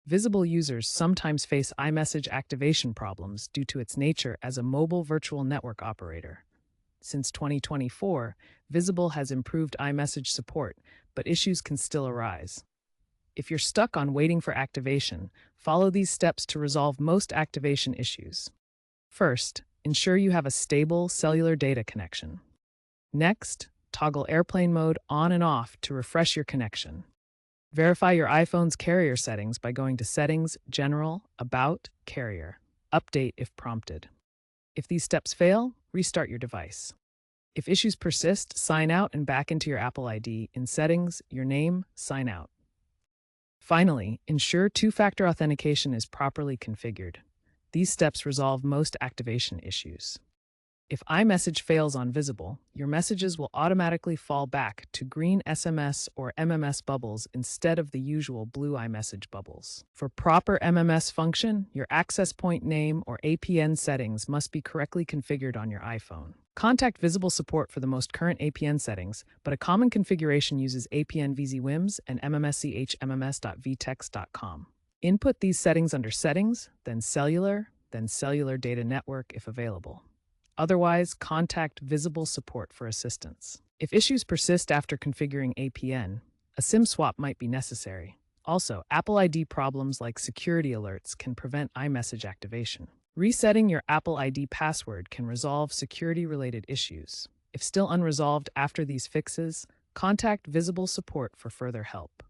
Visible users sometimes face iMessage activation problems due to its nature as a mobile virtual network operator. Since 2024, Visible has improved iMessage support, but issues can still arise. If you're stuck on waiting for activation, follow these steps to resolve most activation issues. First, ensure you have a stable cellular data connection. Next, toggle airplane mode on and off to refresh your connection. Verify your iPhone's carrier settings by going to Settings, General, About, Carrier. Update if prompted. If these steps fail, restart your device. If issues persist, sign out and back into your Apple ID in Settings, Your Name, Sign Out. Finally, ensure two-factor authentication is properly configured. These steps resolve most activation issues. If iMessage fails on Visible, your messages will automatically fall back to green SMS or MMS bubbles instead of the usual blue iMessage bubbles. For proper MMS function, your access point name or APN settings must be correctly configured on your iPhone. Contact Visible support for the most current APN settings, but a common configuration uses APN VZWIMS and MMSCHMMS.vtext.com. Input these settings under Settings, then Cellular Data Network if available. Otherwise, contact Visible support for assistance. If issues persist after configuring APN, a SIM swap might be necessary. Also, Apple ID problems like security alerts can prevent iMessage activation. Resetting your Apple ID password can resolve security-related issues. If still unresolved after these fixes, contact Visible support for further help.